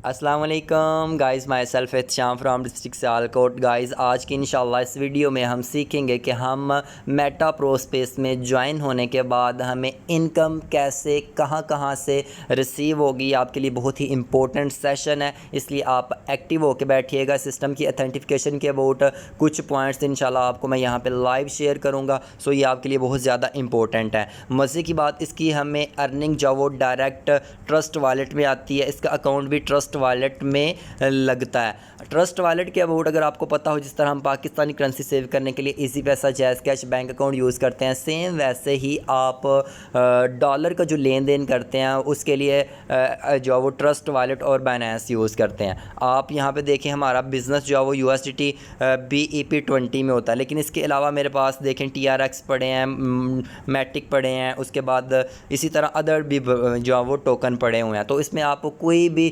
अस्सलाम वालेकुम guys, myself Itsham from district Sialkot. Guys आज की इंशाल्लाह इस वीडियो में हम सीखेंगे कि हम मेटा प्रो स्पेस में ज्वाइन होने के बाद हमें इनकम कैसे कहां से रिसीव होगी। आपके लिए बहुत ही इंपॉर्टेंट सेशन है, इसलिए आप एक्टिव होकर बैठिएगा। सिस्टम की अथेंटिफिकेशन के अबाउट कुछ पॉइंट्स इंशाल्लाह आपको मैं यहाँ पर लाइव शेयर करूँगा, सो ये आपके लिए बहुत ज़्यादा इंपॉर्टेंट है। मज़े की बात इसकी हमें अर्निंग जो वो डायरेक्ट ट्रस्ट वॉलेट में आती है, इसका अकाउंट भी ट्रस्ट वॉलेट में लगता है। ट्रस्ट वॉलेट के अबाउट अगर आपको पता हो, जिस तरह हम पाकिस्तानी करेंसी सेव करने के लिए इजी पैसा, jazz cash bank account use करते हैं, सेम वैसे ही आप डॉलर का जो लेन देन करते हैं उसके लिए जो वो ट्रस्ट वॉलेट और बाइनेंस यूज़ करते हैं। आप यहाँ पे देखें हमारा बिज़नेस जो है वो USDT BEP20 में होता है, लेकिन इसके अलावा मेरे पास देखें TRX पड़े हैं, मैटिक पड़े हैं, उसके बाद इसी तरह अदर भी जो है वो टोकन पड़े हुए हैं। तो इसमें आपको कोई भी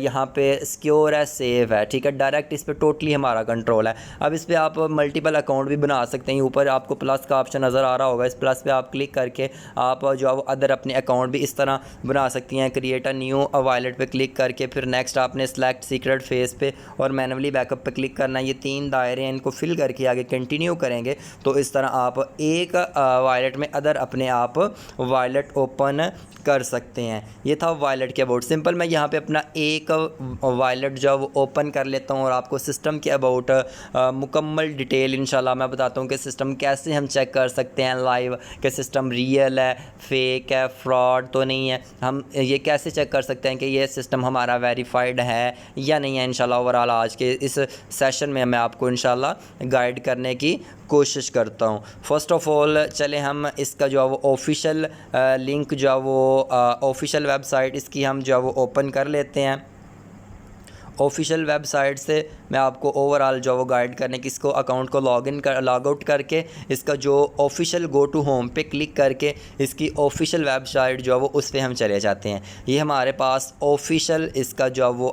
यहाँ पे सिक्योर है, सेफ है, ठीक है। डायरेक्ट इस पर टोटली हमारा कंट्रोल है। अब इस पर आप मल्टीपल अकाउंट भी बना सकते हैं। ऊपर आपको प्लस का ऑप्शन नज़र आ रहा होगा, इस प्लस पे आप क्लिक करके आप जो है वो अदर अपने अकाउंट भी इस तरह बना सकती हैं। क्रिएट अ न्यू वॉलेट पे क्लिक करके फिर नेक्स्ट आपने सेलेक्ट सीक्रेट फेस पे और मैनुअली बैकअप पे क्लिक करना है। ये 3 दायरे हैं, इनको फिल करके आगे कंटिन्यू करेंगे तो इस तरह आप एक वॉलेट में अदर अपने आप वॉलेट ओपन कर सकते हैं। ये था वॉलेट के अबाउट। सिंपल मैं यहाँ पे अपना एक वॉलेट जो वो ओपन कर लेता हूँ और आपको सिस्टम के अबाउट मुकम्मल डिटेल इंशाल्लाह मैं बताता हूँ कि सिस्टम कैसे हम चेक कर सकते हैं लाइव कि सिस्टम रियल है, फेक है, फ्रॉड तो नहीं है। हम ये कैसे चेक कर सकते हैं कि ये सिस्टम हमारा वेरीफाइड है या नहीं है। इंशाल्लाह ओवरऑल आज के इस सेशन में मैं आपको इंशाल्लाह गाइड करने की कोशिश करता हूँ। फ़र्स्ट ऑफ़ ऑल चले हम इसका जो है वो ऑफिशियल लिंक जो है वो ऑफिशियल वेबसाइट इसकी हम जो है वो ओपन कर लेते हैं। ऑफिशियल वेबसाइट से मैं आपको ओवरऑल जो वो गाइड करने की, इसको अकाउंट को लॉग आउट करके इसका जो ऑफिशियल गो टू होम पे क्लिक करके इसकी ऑफिशियल वेबसाइट जो है वो उस पर हम चले जाते हैं। ये हमारे पास ऑफिशियल इसका जो वो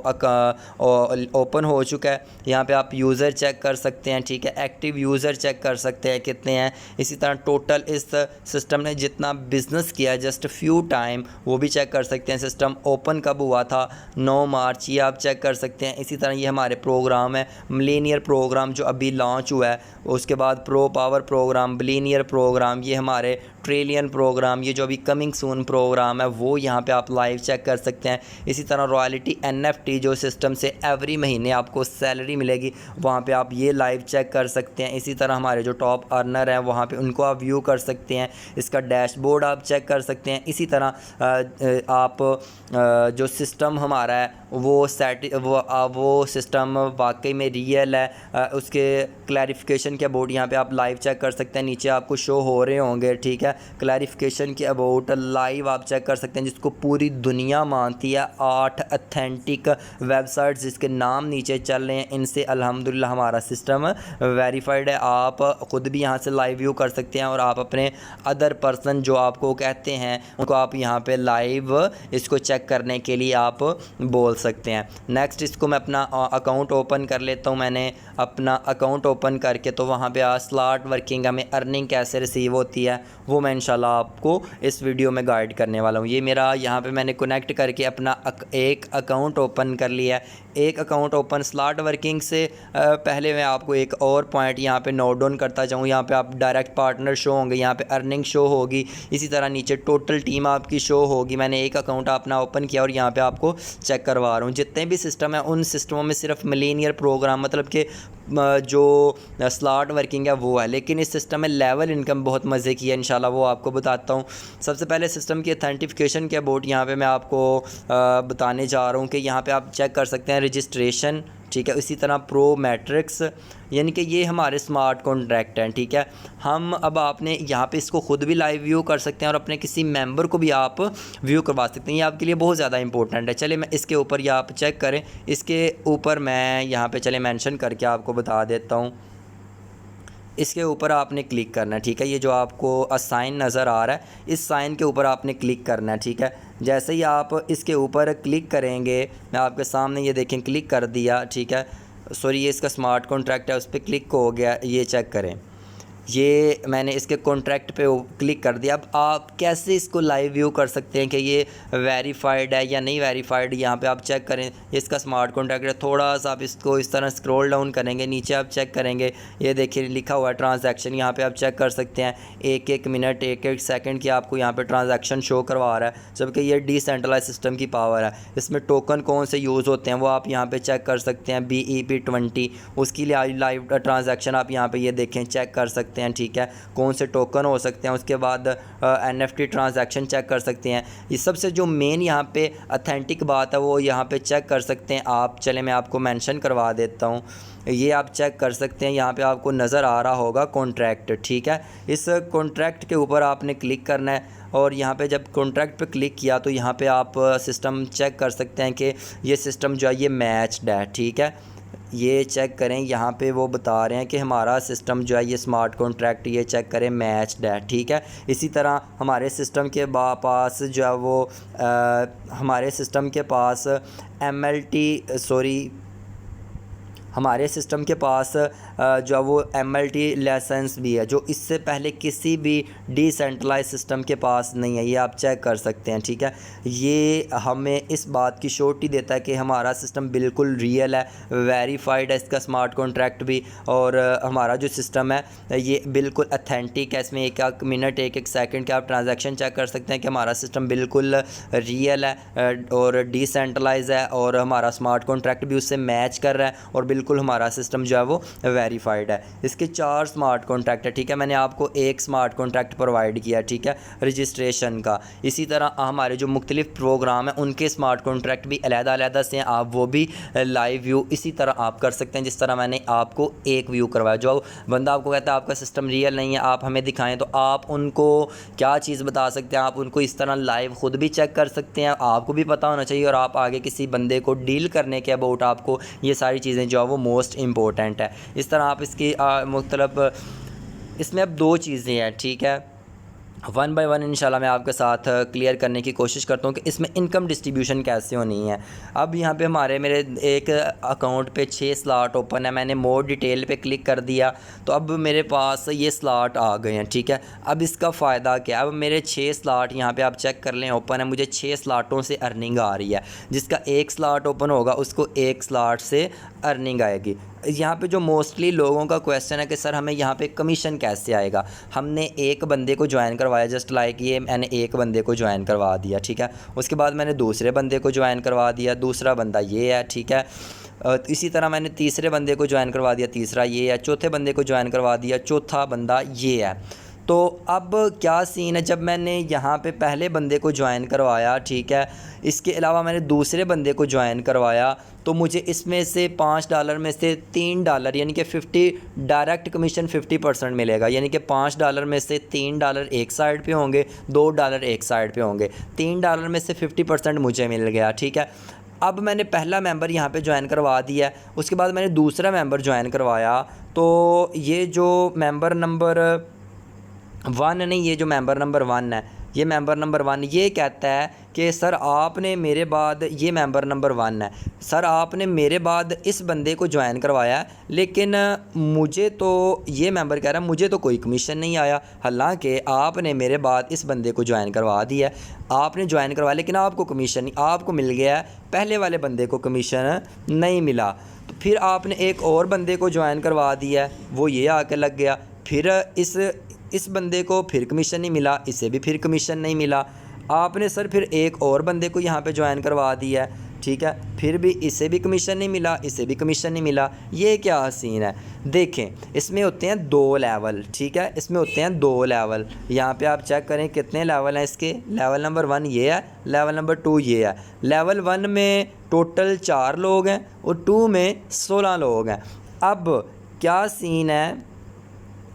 ओपन हो चुका है। यहाँ पे आप यूज़र चेक कर सकते हैं, ठीक है। एक्टिव यूज़र चेक कर सकते हैं कितने हैं। इसी तरह टोटल इस सिस्टम ने जितना बिज़नेस किया जस्ट फ्यू टाइम वो भी चेक कर सकते हैं। सिस्टम ओपन कब हुआ था, 9 मार्च, ये आप चेक कर सकते हैं। इसी तरह ये हमारे प्रोग्राम है, मिलेनियर प्रोग्राम जो अभी लॉन्च हुआ है, उसके बाद pro power program, billionaire program, ये हमारे ट्रिलियन प्रोग्राम, ये जो अभी कमिंग सून प्रोग्राम है वो यहाँ पे आप लाइव चेक कर सकते हैं। इसी तरह रॉयल्टी NFT जो सिस्टम से एवरी महीने आपको सैलरी मिलेगी, वहाँ पे आप ये लाइव चेक कर सकते हैं। इसी तरह हमारे जो टॉप अर्नर हैं वहाँ पे उनको आप व्यू कर सकते हैं। इसका डैशबोर्ड आप चेक कर सकते हैं। इसी तरह आप जो सिस्टम हमारा है वो सिस्टम वाकई में रियल है, उसके क्लैरिफिकेशन के अबाउट यहाँ पे आप लाइव चेक कर सकते हैं। नीचे आपको शो हो रहे होंगे, ठीक है। क्लैरिफिकेशन के अबाउट लाइव आप चेक कर सकते हैं, जिसको पूरी दुनिया मानती है। 8 अथेंटिक वेबसाइट्स जिसके नाम नीचे चल रहे हैं, इनसे अल्हम्दुलिल्लाह हमारा सिस्टम वेरीफाइड है। आप ख़ुद भी यहाँ से लाइव व्यू कर सकते हैं और आप अपने अदर पर्सन जो आपको कहते हैं उनको आप यहाँ पे लाइव इसको चेक करने के लिए आप बोल सकते हैं। नेक्स्ट इसको मैं अपना अकाउंट ओपन कर लेता हूँ। मैंने अपना अकाउंट ओपन करके तो वहाँ पे स्लॉट वर्किंग हमें अर्निंग कैसे रिसीव होती है वो मैं इंशाल्लाह आपको इस वीडियो में गाइड करने वाला हूँ। ये मेरा यहाँ पे मैंने कनेक्ट करके अपना एक अकाउंट ओपन कर लिया है। एक अकाउंट ओपन स्लॉट वर्किंग से पहले मैं आपको एक और पॉइंट यहाँ पे नोट डाउन करता जाऊँ। यहाँ पे आप डायरेक्ट पार्टनर शो होंगे, यहाँ पे अर्निंग शो होगी, इसी तरह नीचे टोटल टीम आपकी शो होगी। मैंने एक अकाउंट अपना ओपन किया और यहाँ पे आपको चेक करवा रहा हूँ। जितने भी सिस्टम है उन सिस्टमों में सिर्फ मिलेनियर प्रोग्राम मतलब कि जो स्लॉट वर्किंग है वो है, लेकिन इस सिस्टम में लेवल इनकम बहुत मज़े की है। इंशाल्लाह वो आपको बताता हूँ। सबसे पहले सिस्टम की अथेंटिफिकेशन के अबाउट यहाँ पे मैं आपको बताने जा रहा हूँ कि यहाँ पे आप चेक कर सकते हैं रजिस्ट्रेशन, ठीक है। इसी तरह प्रो मैट्रिक्स, यानी कि ये हमारे स्मार्ट कॉन्ट्रैक्ट हैं, ठीक है। हम अब आपने यहाँ पे इसको ख़ुद भी लाइव व्यू कर सकते हैं और अपने किसी मेंबर को भी आप व्यू करवा सकते हैं। ये आपके लिए बहुत ज़्यादा इंपॉर्टेंट है। चलिए मैं इसके ऊपर या आप चेक करें, इसके ऊपर मैं यहाँ पे चले मेंशन करके आपको बता देता हूँ। इसके ऊपर आपने क्लिक करना है, ठीक है। ये जो आपको साइन नज़र आ रहा है, इस साइन के ऊपर आपने क्लिक करना है, ठीक है। जैसे ही आप इसके ऊपर क्लिक करेंगे, मैं आपके सामने ये देखें क्लिक कर दिया, ठीक है। सॉरी, ये इसका स्मार्ट कॉन्ट्रैक्ट है, उस पर क्लिक हो गया, ये चेक करें। ये मैंने इसके कॉन्ट्रैक्ट पे क्लिक कर दिया। अब आप कैसे इसको लाइव व्यू कर सकते हैं कि ये वेरीफाइड है या नहीं वेरीफाइड, यहाँ पे आप चेक करें। इसका स्मार्ट कॉन्ट्रैक्ट है, थोड़ा सा आप इसको इस तरह स्क्रॉल डाउन करेंगे, नीचे आप चेक करेंगे, ये देखिए लिखा हुआ है ट्रांजैक्शन। यहाँ पे आप चेक कर सकते हैं, एक एक मिनट एक एक सेकंड की आपको यहाँ पे ट्रांजैक्शन शो करवा रहा है, जबकि ये डिसेंट्रलाइज सिस्टम की पावर है। इसमें टोकन कौन से यूज़ होते हैं वो आप यहाँ पे चेक कर सकते हैं। BEP20 उसकी लाइव ट्रांजैक्शन आप यहाँ पे ये देखें चेक कर सकते हैं, ठीक है, कौन से टोकन हो सकते हैं। उसके बाद NFT ट्रांजैक्शन चेक कर सकते हैं। ये सबसे जो मेन यहाँ पे अथेंटिक बात है वो यहाँ पे चेक कर सकते हैं आप। चले मैं आपको मेंशन करवा देता हूँ, ये आप चेक कर सकते हैं, यहाँ पे आपको नज़र आ रहा होगा कॉन्ट्रैक्ट, ठीक है। इस कॉन्ट्रैक्ट के ऊपर आपने क्लिक करना है और यहाँ पे जब कॉन्ट्रैक्ट पे क्लिक किया तो यहाँ पे आप सिस्टम चेक कर सकते हैं कि ये सिस्टम जो है ये मैच्ड है, ठीक है। ये चेक करें, यहाँ पे वो बता रहे हैं कि हमारा सिस्टम जो है ये स्मार्ट कॉन्ट्रैक्ट, ये चेक करें मैच्ड है, ठीक है। इसी तरह हमारे सिस्टम के पास जो है वो हमारे सिस्टम के पास हमारे सिस्टम के पास जो वो MLT लाइसेंस भी है, जो इससे पहले किसी भी डिसेंट्रलाइज सिस्टम के पास नहीं है। ये आप चेक कर सकते हैं, ठीक है। ये हमें इस बात की श्योरिटी देता है कि हमारा सिस्टम बिल्कुल रियल है, वेरीफाइड है इसका स्मार्ट कॉन्ट्रैक्ट भी, और हमारा जो सिस्टम है ये बिल्कुल अथेंटिक है। इसमें एक एक मिनट एक एक सेकंड के आप ट्रांजैक्शन चेक कर सकते हैं कि हमारा सिस्टम बिल्कुल रियल है और डिसेंट्रलाइज है, और हमारा स्मार्ट कॉन्ट्रैक्ट भी उससे मैच कर रहा है, और बिल्कुल हमारा सिस्टम जो है वो वेरीफाइड है। इसके 4 स्मार्ट कॉन्ट्रैक्ट है, ठीक है। मैंने आपको एक स्मार्ट कॉन्ट्रैक्ट प्रोवाइड किया, ठीक है, रजिस्ट्रेशन का। इसी तरह हमारे जो मुख्तलिफ प्रोग्राम हैं उनके स्मार्ट कॉन्ट्रैक्ट भी अलग-अलग से हैं, आप वो भी लाइव व्यू इसी तरह आप कर सकते हैं जिस तरह मैंने आपको एक व्यू करवाया। जो बंदा आपको कहता है आपका सिस्टम रियल नहीं है, आप हमें दिखाएं, तो आप उनको क्या चीज़ बता सकते हैं, आप उनको इस तरह लाइव ख़ुद भी चेक कर सकते हैं। आपको भी पता होना चाहिए, और आप आगे किसी बंदे को डील करने के अबाउट आपको ये सारी चीज़ें जो है वो मोस्ट इम्पोर्टेंट है। इस तरह आप इसकी मतलब इसमें अब 2 चीज़ें हैं, ठीक है। 1 बाय 1 इंशाल्लाह मैं आपके साथ क्लियर करने की कोशिश करता हूँ कि इसमें इनकम डिस्ट्रीब्यूशन कैसे होनी है। अब यहाँ पे मेरे एक अकाउंट पे 6 स्लॉट ओपन है, मैंने मोर डिटेल पे क्लिक कर दिया तो अब मेरे पास ये स्लॉट आ गए हैं, ठीक है। अब इसका फ़ायदा क्या है, अब मेरे 6 स्लॉट यहाँ पे आप चेक कर लें ओपन है, मुझे 6 स्लॉटों से अर्निंग आ रही है। जिसका एक स्लॉट ओपन होगा उसको एक स्लॉट से अर्निंग आएगी। यहाँ पे जो मोस्टली लोगों का क्वेश्चन है कि सर हमें यहाँ पे कमीशन कैसे आएगा। हमने एक बंदे को ज्वाइन करवाया, जस्ट लाइक ये मैंने एक बंदे को ज्वाइन करवा दिया, ठीक है। उसके बाद मैंने दूसरे बंदे को ज्वाइन करवा दिया, दूसरा बंदा ये है, ठीक है। इसी तरह मैंने तीसरे बंदे को ज्वाइन करवा दिया, तीसरा ये है। चौथे बंदे को ज्वाइन करवा दिया, चौथा बंदा ये है। तो अब क्या सीन है, जब मैंने यहाँ पे पहले बंदे को ज्वाइन करवाया, ठीक है, इसके अलावा मैंने दूसरे बंदे को ज्वाइन करवाया, तो मुझे इसमें से $5 में से $3 यानी कि 50 डायरेक्ट कमीशन 50% मिलेगा। यानी कि $5 में से $3 एक साइड पे होंगे, $2 एक साइड पे होंगे। $3 में से 50% मुझे मिल गया, ठीक है। अब मैंने पहला मेंबर यहाँ पे ज्वाइन करवा दिया, उसके बाद मैंने दूसरा मेंबर ज्वाइन करवाया, तो ये जो मेंबर नंबर 1 नहीं, ये जो मेंबर नंबर 1 है, ये मेंबर नंबर 1 ये कहता है कि सर आपने मेरे बाद, ये मेंबर नंबर 1 है, सर आपने मेरे बाद इस बंदे को ज्वाइन करवाया, लेकिन मुझे तो, ये मेंबर कह रहा है मुझे तो कोई कमीशन नहीं आया। हालांकि आपने मेरे बाद इस बंदे को ज्वाइन करवा दिया, आपने ज्वाइन करवाया, लेकिन आपको कमीशन नहीं, आपको मिल गया, पहले वाले बंदे को कमीशन नहीं मिला। तो फिर आपने एक और बंदे को ज्वाइन करवा दिया, वो ये आके लग गया, फिर इस बंदे को फिर कमीशन नहीं मिला, इसे भी फिर कमीशन नहीं मिला। आपने सर फिर एक और बंदे को यहाँ पे ज्वाइन करवा दिया, ठीक है, फिर भी इसे भी कमीशन नहीं मिला, इसे भी कमीशन नहीं मिला। ये क्या सीन है, देखें इसमें होते हैं 2 लेवल, ठीक है, इसमें होते हैं 2 लेवल। यहाँ पे आप चेक करें कितने लेवल हैं इसके। लेवल नंबर 1 ये है, लेवल नंबर 2 ये है। लेवल 1 में टोटल 4 लोग हैं और 2 में 16 लोग हैं। अब क्या सीन है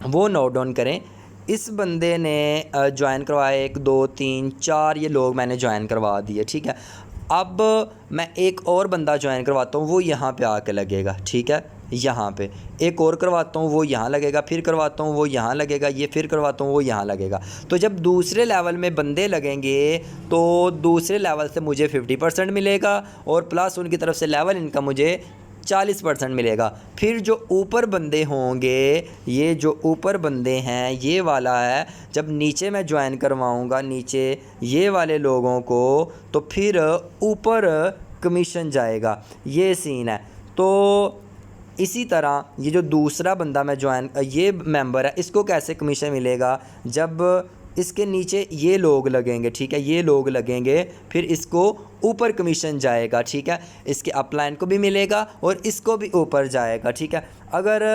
वो नोट डाउन करें। इस बंदे ने ज्वाइन करवाया 1 2 3 4 ये लोग मैंने ज्वाइन करवा दिए, ठीक है। अब मैं एक और बंदा ज्वाइन करवाता हूँ, वो यहाँ पे आके लगेगा, ठीक है, यहाँ पे एक और करवाता हूँ, वो यहाँ लगेगा, फिर करवाता हूँ, वो यहाँ लगेगा, ये फिर करवाता हूँ, वो यहाँ लगेगा। तो जब दूसरे लेवल में बंदे लगेंगे तो दूसरे लेवल से मुझे 50% मिलेगा और प्लस उनकी तरफ से लेवल इनकम मुझे 40% मिलेगा। फिर जो ऊपर बंदे होंगे, ये जो ऊपर बंदे हैं ये वाला है, जब नीचे मैं ज्वाइन करवाऊँगा नीचे ये वाले लोगों को तो फिर ऊपर कमीशन जाएगा। ये सीन है। तो इसी तरह ये जो दूसरा बंदा मैं ज्वाइन ये मेंबर है, इसको कैसे कमीशन मिलेगा, जब इसके नीचे ये लोग लगेंगे, ठीक है, ये लोग लगेंगे, फिर इसको ऊपर कमीशन जाएगा, ठीक है, इसके अपलाइन को भी मिलेगा और इसको भी ऊपर जाएगा, ठीक है। अगर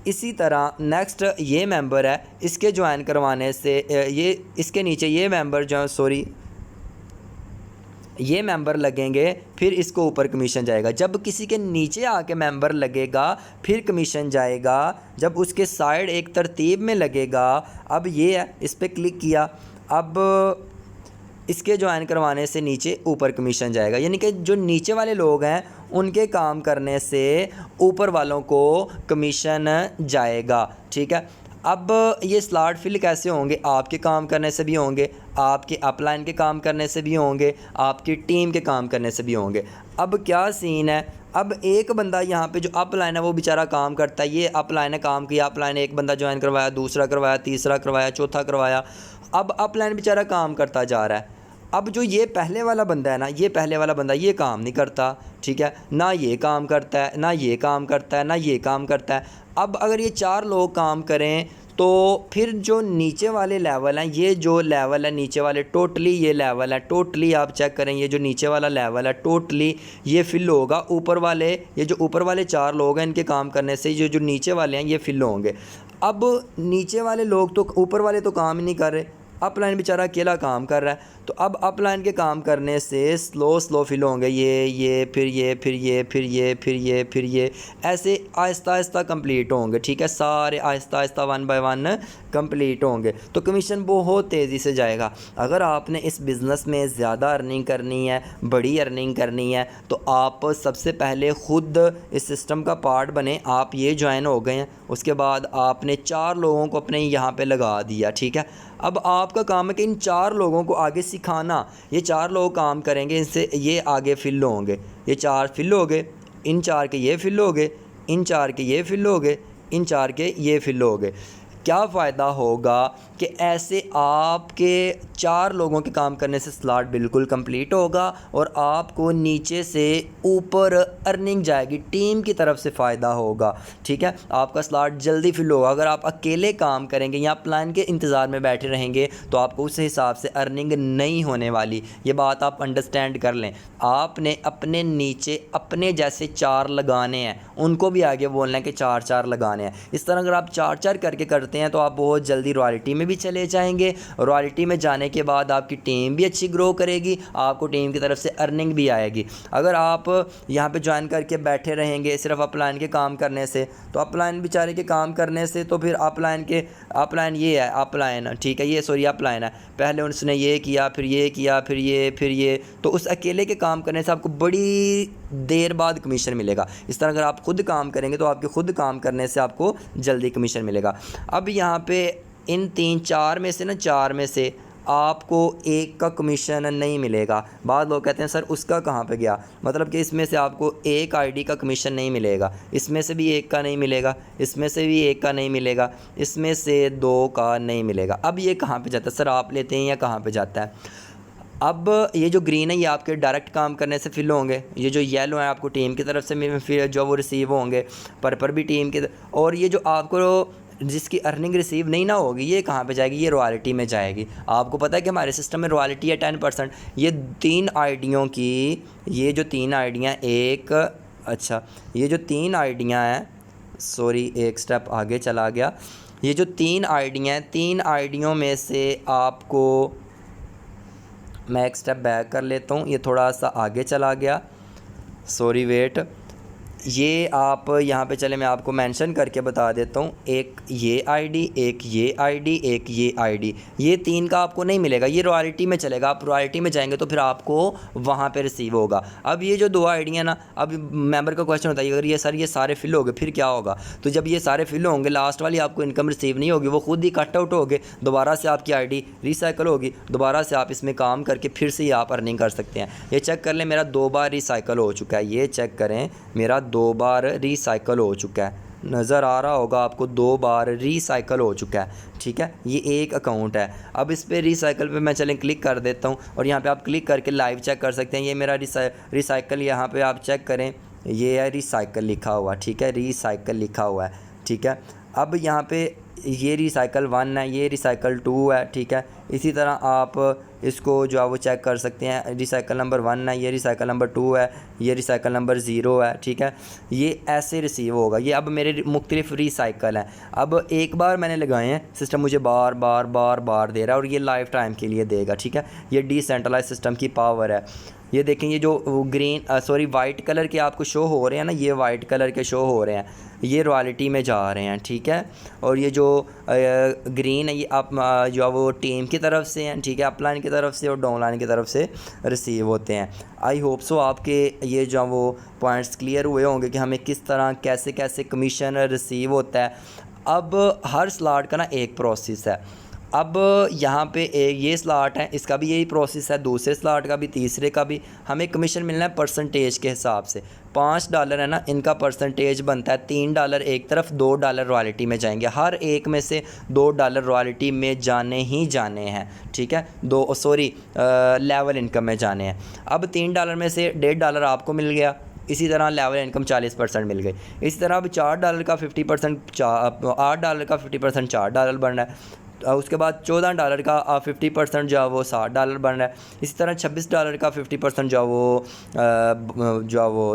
इसी तरह नेक्स्ट ये मेंबर है, इसके ज्वाइन करवाने से ये इसके नीचे ये मेंबर जो सॉरी ये मेंबर लगेंगे, फिर इसको ऊपर कमीशन जाएगा। जब किसी के नीचे आके मेंबर लगेगा फिर कमीशन जाएगा, जब उसके साइड एक तरतीब में लगेगा। अब ये है, इस पर क्लिक किया, अब इसके ज्वाइन करवाने से नीचे ऊपर कमीशन जाएगा। यानी कि जो नीचे वाले लोग हैं उनके काम करने से ऊपर वालों को कमीशन जाएगा, ठीक है। अब ये स्लॉट फिल कैसे होंगे, आपके काम करने से भी होंगे, आपके अपलाइन के काम करने से भी होंगे, आपकी टीम के काम करने से भी होंगे। अब क्या सीन है, अब एक बंदा यहाँ पे जो अपलाइन है वो बेचारा काम करता है, ये अपलाइन ने काम किया, अपलाइन एक बंदा ज्वाइन करवाया, दूसरा करवाया, तीसरा करवाया, चौथा करवाया, अब अपलाइन बेचारा काम करता जा रहा है। अब जो ये पहले वाला बंदा है ना, ये पहले वाला बंदा ये काम नहीं करता, ठीक है, ना ये काम करता है, ना ये काम करता है, ना ये काम करता है। अब अगर ये 4 लोग काम करें तो फिर जो नीचे वाले लेवल हैं, ये जो लेवल है नीचे वाले, टोटली ये लेवल है, टोटली आप चेक करें, ये जो नीचे वाला लेवल है टोटली ये फिल होगा। ऊपर वाले ये जो ऊपर वाले 4 लोग हैं इनके काम करने से ये जो नीचे वाले हैं ये फिल होंगे। अब नीचे वाले लोग तो, ऊपर वाले तो काम ही नहीं कर रहे, अपलाइन बेचारा अकेला काम कर रहा है, तो अब अपलाइन के काम करने से स्लो फिल होंगे, ये फिर ये फिर ये फिर ये फिर ये फिर ये, ऐसे आहिस्ता आहिस्ता कंप्लीट होंगे, ठीक है, सारे आहिस्ता आहिस्ता 1 बाय 1 कंप्लीट होंगे, तो कमीशन बहुत तेज़ी से जाएगा। अगर आपने इस बिज़नेस में ज़्यादा अर्निंग करनी है, बड़ी अर्निंग करनी है, तो आप सबसे पहले ख़ुद इस सिस्टम का पार्ट बने। आप ये ज्वाइन हो गए हैं, उसके बाद आपने 4 लोगों को अपने यहाँ पे लगा दिया, ठीक है। अब आपका काम है कि इन 4 लोगों को आगे सिखाना, ये 4 लोग काम करेंगे, इनसे ये आगे फिल होंगे, ये 4 फिल हो गए, इन 4 के ये फिल हो गए, इन 4 के ये फिल हो गए, इन 4 के ये फिल हो गए। क्या फ़ायदा होगा कि ऐसे आपके 4 लोगों के काम करने से स्लॉट बिल्कुल कंप्लीट होगा और आपको नीचे से ऊपर अर्निंग जाएगी, टीम की तरफ से फ़ायदा होगा, ठीक है। आपका स्लॉट जल्दी फिल होगा। अगर आप अकेले काम करेंगे या प्लान के इंतज़ार में बैठे रहेंगे तो आपको उस हिसाब से अर्निंग नहीं होने वाली, ये बात आप अंडरस्टैंड कर लें। आपने अपने नीचे अपने जैसे 4 लगाने हैं, उनको भी आगे बोलना है कि 4 लगाने हैं। इस तरह अगर आप 4 करके करते हैं तो आप बहुत जल्दी रॉयल्टी में भी चले जाएंगे। रॉयल्टी में जाने के बाद आपकी टीम भी अच्छी ग्रो करेगी, आपको टीम की तरफ से अर्निंग भी आएगी। अगर आप यहाँ पे ज्वाइन करके बैठे रहेंगे सिर्फ अपलाइन के काम करने से, तो अपलाइन बेचारे के काम करने से तो फिर अपलाइन ये है, अपलाइन ठीक है, ये सॉरी अपलाइन है, पहले उसने ये किया, फिर ये किया, फिर ये, तो उस अकेले के काम करने से आपको बड़ी देर बाद कमीशन मिलेगा। इस तरह अगर आप खुद काम करेंगे तो आपके खुद काम करने से आपको जल्दी कमीशन मिलेगा। अब यहाँ पे इन 4 में से ना 4 में से आपको एक का कमीशन नहीं मिलेगा। बाद लोग कहते हैं सर उसका कहाँ पे गया, मतलब कि इसमें से आपको एक आईडी का कमीशन नहीं मिलेगा, इसमें से भी एक का नहीं मिलेगा, इसमें से भी एक का नहीं मिलेगा, इसमें से 2 का नहीं मिलेगा। अब ये कहाँ पे जाता है सर, आप लेते हैं या कहाँ पे जाता है? अब ये जो ग्रीन है ये आपके डायरेक्ट काम करने से फिल होंगे, ये जो येलो है आपको टीम की तरफ से फिर जो वो रिसीव होंगे, पर्पल भी टीम के, और ये जो आपको जिसकी अर्निंग रिसीव नहीं ना होगी ये कहाँ पे जाएगी, ये रॉयल्टी में जाएगी। आपको पता है कि हमारे सिस्टम में रॉयल्टी है 10%। ये 3 आईडियों की, ये जो 3 आईडियाँ ये जो 3 आईडियाँ हैं, सॉरी एक स्टेप आगे चला गया, ये जो 3 आईडियाँ हैं, 3 आईडियों में से आपको, मैं एक स्टेप बैक कर लेता हूँ, ये थोड़ा सा आगे चला गया, सॉरी वेट, ये आप यहाँ पे चले मैं आपको मेंशन करके बता देता हूँ। एक ये आईडी, एक ये आईडी, एक ये आईडी, ये 3 का आपको नहीं मिलेगा, ये रॉयल्टी में चलेगा। आप रॉयल्टी में जाएंगे तो फिर आपको वहाँ पे रिसीव होगा। अब ये जो 2 आईडियाँ ना, अब मेंबर का क्वेश्चन होता है अगर ये सर ये सारे फिल हो गए फिर क्या होगा, तो जब ये सारे फिल होंगे लास्ट वाली आपको इनकम रिसीव नहीं होगी, वो खुद ही कट आउट होगे, दोबारा से आपकी आईडी रिसाइकल होगी, दोबारा से आप इसमें काम करके फिर से ही आप अर्निंग कर सकते हैं। ये चेक कर लें, मेरा 2 बार रिसाइकल हो चुका है, ये चेक करें मेरा 2 बार रिसाइकल हो चुका है। नज़र आ रहा होगा आपको, 2 बार रिसाइकल हो चुका है। ठीक है, ये एक अकाउंट है। अब इस पर रिसाइकल पे मैं चलें क्लिक कर देता हूँ और यहाँ पे आप क्लिक करके लाइव चेक कर सकते हैं। ये मेरा रिसाइकल यहाँ पे आप चेक करें, ये है रिसाइकल लिखा हुआ। ठीक है, रिसाइकल लिखा हुआ है। ठीक है, अब यहाँ पे ये रिसाइकल 1 है, ये रिसाइकल 2 है। ठीक है, इसी तरह आप इसको जो है वो चेक कर सकते हैं। रिसाइकल नंबर 1 है, ये रिसाइकल नंबर 2 है, ये रिसाइकल नंबर 0 है। ठीक है, ये ऐसे रिसीव होगा। ये अब मेरे मुख्तलिफ रिसाइकल हैं। अब एक बार मैंने लगाए हैं, सिस्टम मुझे बार बार बार बार दे रहा है और ये लाइफ टाइम के लिए देगा। ठीक है, ये डिसेंट्रलाइज सिस्टम की पावर है। ये देखें, ये जो वाइट कलर के आपको शो हो रहे हैं ना, ये वाइट कलर के शो हो रहे हैं, ये रॉयल्टी में जा रहे हैं। ठीक है, और ये जो ग्रीन है, ये आप जो है वो टीम की तरफ से हैं। ठीक है, अपलाइन की तरफ से और डाउनलाइन की तरफ से रिसीव होते हैं। आई होप सो आपके ये जो वो पॉइंट्स क्लियर हुए होंगे कि हमें किस तरह कैसे कैसे कमीशन रिसीव होता है। अब हर स्लॉट का ना एक प्रोसेस है। अब यहाँ पे ये स्लॉट है, इसका भी यही प्रोसेस है, दूसरे स्लॉट का भी, तीसरे का भी। हमें कमीशन मिलना है परसेंटेज के हिसाब से। $5 है ना, इनका परसेंटेज बनता है $3 एक तरफ, $2 रॉयल्टी में जाएंगे। हर एक में से $2 रॉयल्टी में जाने ही जाने हैं। ठीक है, लेवल इनकम में जाने हैं। अब $3 में से $1.5 आपको मिल गया। इसी तरह लेवल इनकम 40% मिल गई। इसी तरह अब $4 का 50%, $8 का 50% $4 बन रहा है। उसके बाद $14 का 50% जो है वो $60 बन रहा है। इसी तरह $26 का 50% जो है वो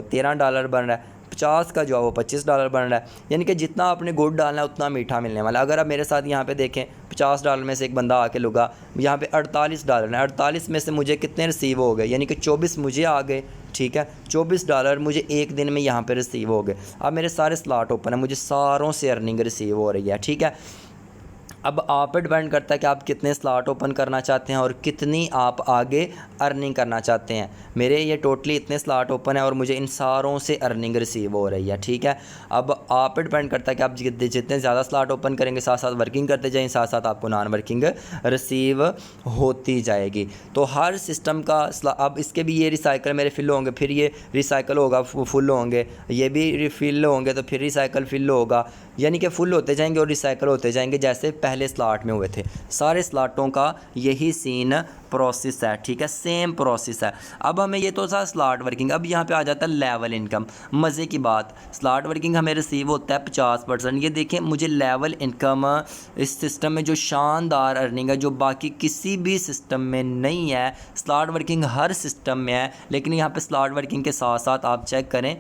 $13 बन रहा है। 50 का जो है वो $25 बन रहा है। यानी कि जितना आपने गुड़ डालना है उतना मीठा मिलने वाला है। अगर आप मेरे साथ यहाँ पे देखें, $50 में से एक बंदा आके लुगा, यहाँ पे $48 है। 48 में से मुझे कितने रिसीव हो गए, यानी कि 24 मुझे आ गए। ठीक है, $24 मुझे एक दिन में यहाँ पे रिसीव हो गए। अब मेरे सारे स्लॉट ओपन है, मुझे सारों से अर्निंग रिसीव हो रही है। ठीक है, अब आप पे डिपेंड करता है कि आप कितने स्लॉट ओपन करना चाहते हैं और कितनी आप आगे अर्निंग करना चाहते हैं। मेरे ये टोटली इतने स्लॉट ओपन है और मुझे इन सारों से अर्निंग रिसीव हो रही है। ठीक है, अब आप पे डिपेंड करता है कि आप जितने ज़्यादा स्लॉट ओपन करेंगे, साथ साथ वर्किंग करते जाएँ, साथ साथ आपको नॉन वर्किंग रिसीव होती जाएगी। तो हर सिस्टम का अब इसके भी ये रिसाइकल मेरे फिल होंगे, फिर ये रिसाइकल होगा, फुल होंगे, ये भी रिफिल होंगे, तो फिर रिसाइकल फिल होगा। यानी कि फुल होते जाएंगे और रिसाइकल होते जाएंगे, जैसे पहले स्लॉट में हुए थे। सारे स्लॉटों का यही सीन प्रोसेस है। ठीक है, सेम प्रोसेस है। अब हमें ये तो था स्लॉट वर्किंग। अब यहाँ पे आ जाता है लेवल इनकम। मज़े की बात, स्लॉट वर्किंग हमें रिसीव होता है 50%। ये देखें, मुझे लेवल इनकम इस सिस्टम में जो शानदार अर्निंग है, जो बाकी किसी भी सिस्टम में नहीं है। स्लॉट वर्किंग हर सिस्टम में है, लेकिन यहाँ पे स्लॉट वर्किंग के साथ साथ आप चेक करें,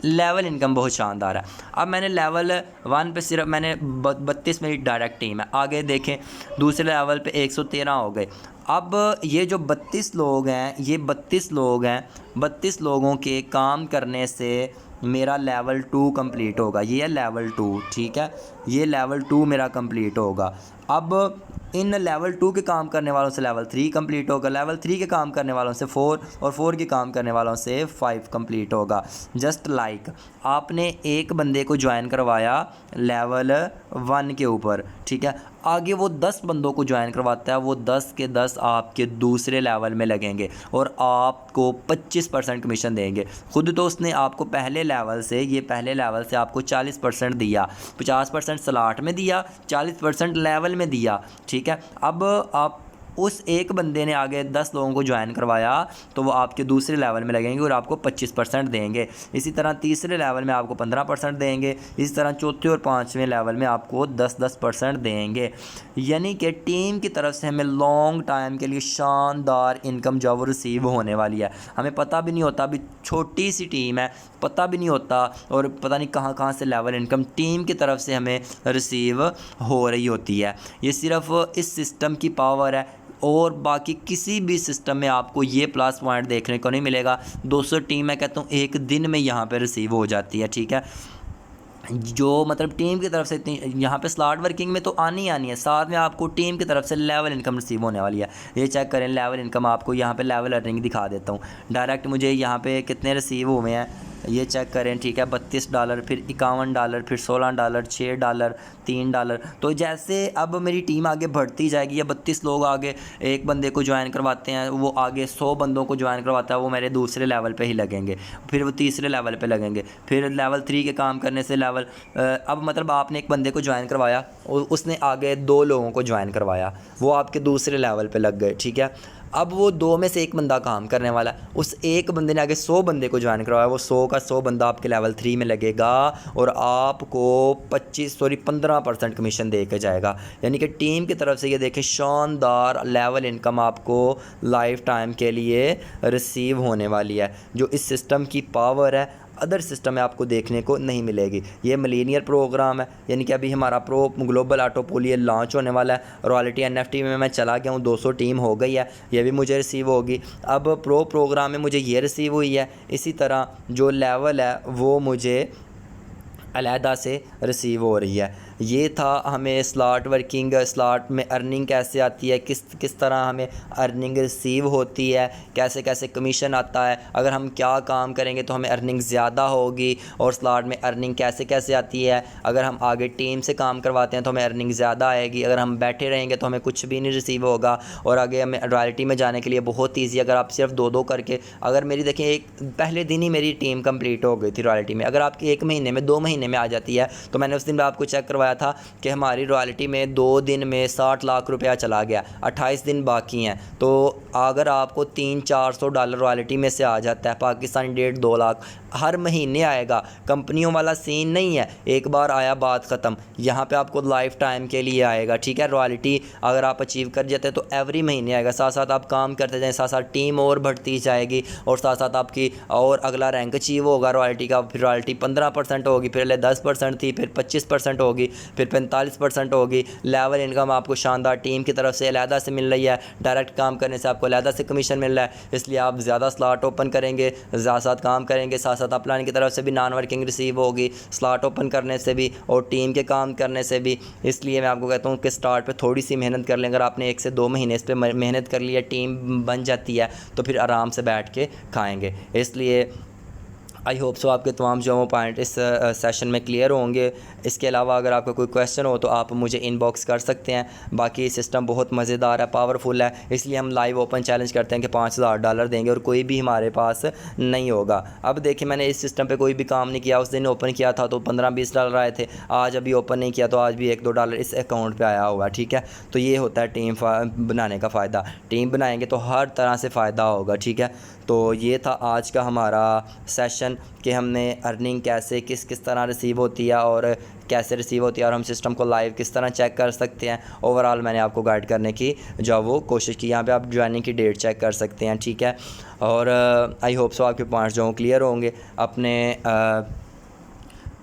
लेवल इनकम बहुत शानदार है। अब मैंने लेवल 1 पे सिर्फ मैंने 32 मेरी डायरेक्ट टीम है। आगे देखें, दूसरे लेवल पे 113 हो गए। अब ये जो 32 लोग हैं, ये 32 लोग हैं, 32 लोगों के काम करने से मेरा लेवल 2 कंप्लीट होगा। ये है लेवल 2। ठीक है, ये लेवल 2 मेरा कंप्लीट होगा। अब इन लेवल 2 के काम करने वालों से लेवल 3 कंप्लीट होगा, लेवल 3 के काम करने वालों से 4 और 4 के काम करने वालों से 5 कंप्लीट होगा। जस्ट लाइक आपने एक बंदे को ज्वाइन करवाया लेवल 1 के ऊपर। ठीक है, आगे वो 10 बंदों को ज्वाइन करवाता है, वो 10 के 10 आपके दूसरे लेवल में लगेंगे और आपको 25% कमीशन देंगे। खुद तो उसने आपको पहले लेवल से आपको 40% दिया, 50% स्लॉट में दिया, 40% लेवल में दिया। ठीक है, अब आप उस एक बंदे ने आगे 10 लोगों को ज्वाइन करवाया तो वो आपके दूसरे लेवल में लगेंगे और आपको 25% देंगे। इसी तरह तीसरे लेवल में आपको 15% देंगे। इसी तरह चौथे और पाँचवें लेवल में आपको 10% देंगे। यानी कि टीम की तरफ से हमें लॉन्ग टाइम के लिए शानदार इनकम जो वो रिसीव होने वाली है। हमें पता भी नहीं होता, अभी छोटी सी टीम है, पता भी नहीं होता और पता नहीं कहाँ कहाँ से लेवल इनकम टीम की तरफ से हमें रिसीव हो रही होती है। ये सिर्फ इस सिस्टम की पावर है और बाकी किसी भी सिस्टम में आपको ये प्लस पॉइंट देखने को नहीं मिलेगा। 200 टीम मैं कहता हूँ एक दिन में यहाँ पे रिसीव हो जाती है। ठीक है, जो मतलब टीम की तरफ से इतनी यहाँ पे स्लॉट वर्किंग में तो आनी है, साथ में आपको टीम की तरफ से लेवल इनकम रिसीव होने वाली है। ये चेक करें, लेवल इनकम आपको यहाँ पे लेवल अर्निंग दिखा देता हूँ। डायरेक्ट मुझे यहाँ पे कितने रिसीव हुए हैं, ये चेक करें, ठीक है। $32, फिर $51, फिर $16, $6, $3। तो जैसे अब मेरी टीम आगे बढ़ती जाएगी, या 32 लोग आगे एक बंदे को ज्वाइन करवाते हैं, वो आगे 100 बंदों को ज्वाइन करवाता है, वो मेरे दूसरे लेवल पे ही लगेंगे, फिर वो तीसरे लेवल पे लगेंगे, फिर लेवल 3 के काम करने से लेवल अब मतलब आपने एक बंदे को ज्वाइन करवाया, उसने आगे 2 लोगों को ज्वाइन करवाया, वो आपके दूसरे लेवल पे लग गए, ठीक है। अब वो 2 में से एक बंदा काम करने वाला है, उस एक बंदे ने आगे 100 बंदे को ज्वाइन करवाया, वो 100 का 100 बंदा आपके लेवल 3 में लगेगा और आपको 15% कमीशन दे के जाएगा। यानी कि टीम की तरफ से ये देखें शानदार लेवल इनकम आपको लाइफ टाइम के लिए रिसीव होने वाली है, जो इस सिस्टम की पावर है अदर सिस्टम में आपको देखने को नहीं मिलेगी। ये मिलीनियर प्रोग्राम है, यानी कि अभी हमारा प्रो ग्लोबल ऑटो पूल ये लॉन्च होने वाला है। रॉयल्टी NFT में मैं चला गया हूँ, 200 टीम हो गई है, ये भी मुझे रिसीव होगी। अब प्रो प्रोग्राम में मुझे ये रिसीव हुई है, इसी तरह जो लेवल है वो मुझे अलहदा से रिसीव हो रही है। ये था हमें स्लॉट वर्किंग, स्लॉट में अर्निंग कैसे आती है, किस तरह हमें अर्निंग रिसीव होती है, कैसे कैसे कमीशन आता है, अगर हम क्या काम करेंगे तो हमें अर्निंग ज़्यादा होगी, और स्लॉट में अर्निंग कैसे कैसे आती है। अगर हम आगे टीम से काम करवाते हैं तो हमें अर्निंग ज़्यादा आएगी, अगर हम बैठे रहेंगे तो हमें कुछ भी नहीं रिसीव होगा। और आगे हमें रॉयल्टी में जाने के लिए बहुत ईजी, अगर आप सिर्फ 2-2 करके, अगर मेरी देखें एक पहले दिन ही मेरी टीम कंप्लीट हो गई थी रॉयल्टी में। अगर आपकी 1 महीने में 2 महीने में आ जाती है, तो मैंने उस दिन में आपको चेक करवाया था कि हमारी रॉयल्टी में 2 दिन में 60 लाख रुपया चला गया, 28 दिन बाकी हैं। तो अगर आपको $300-400 रॉयल्टी में से आ जाता है, पाकिस्तानी 1.5-2 लाख हर महीने आएगा। कंपनियों वाला सीन नहीं है, एक बार आया बात ख़त्म, यहाँ पे आपको लाइफ टाइम के लिए आएगा, ठीक है। रॉयल्टी अगर आप अचीव कर जाते हैं तो एवरी महीने आएगा, साथ साथ आप काम करते जाएँ, साथ साथ टीम और बढ़ती जाएगी, और साथ साथ आपकी और अगला रैंक अचीव होगा रॉयल्टी का। फिर रॉयल्टी 15% होगी, फिर 10% थी, फिर 25% होगी, फिर 45% होगी। लेवल इनकम आपको शानदार टीम की तरफ से अलहदा से मिल रही है, डायरेक्ट काम करने से आपको अलहदा से कमीशन मिल रहा है। इसलिए आप ज़्यादा स्लॉट ओपन करेंगे, ज़्यादा साथ काम करेंगे, साथ साथ अपलाइन की तरफ से भी नॉन वर्किंग रिसीव होगी, स्लॉट ओपन करने से भी और टीम के काम करने से भी। इसलिए मैं आपको कहता हूँ कि स्टार्ट पे थोड़ी सी मेहनत कर लें। अगर आपने 1 से 2 महीने इस पर मेहनत कर लिया, टीम बन जाती है, तो फिर आराम से बैठ के खाएँगे। इसलिए आई होप सो आपके तमाम जो पॉइंट इस सेशन में क्लियर होंगे। इसके अलावा अगर आपका कोई क्वेश्चन हो तो आप मुझे इनबॉक्स कर सकते हैं। बाकी सिस्टम बहुत मज़ेदार है, पावरफुल है, इसलिए हम लाइव ओपन चैलेंज करते हैं कि $5000 देंगे और कोई भी हमारे पास नहीं होगा। अब देखिए, मैंने इस सिस्टम पे कोई भी काम नहीं किया। उस दिन ओपन किया था तो $15-20 आए थे, आज अभी ओपन नहीं किया तो आज भी $1-2 इस अकाउंट पर आया होगा, ठीक है। तो ये होता है टीम बनाने का फ़ायदा। टीम बनाएंगे तो हर तरह से फ़ायदा होगा, ठीक है। तो ये था आज का हमारा सेशन कि हमने अर्निंग कैसे किस तरह रिसीव होती है और कैसे रिसीव होती है, और हम सिस्टम को लाइव किस तरह चेक कर सकते हैं। ओवरऑल मैंने आपको गाइड करने की जो वो कोशिश की। यहाँ पे आप ज्वाइनिंग की डेट चेक कर सकते हैं, ठीक है। और आई होप सो आपके पॉइंट्स जो क्लियर होंगे। अपने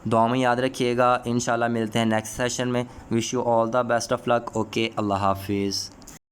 दुआ में याद रखिएगा। इंशाल्लाह मिलते हैं नेक्स्ट सेशन में। Wish you all the best of luck. Okay, Allah हाफिज़।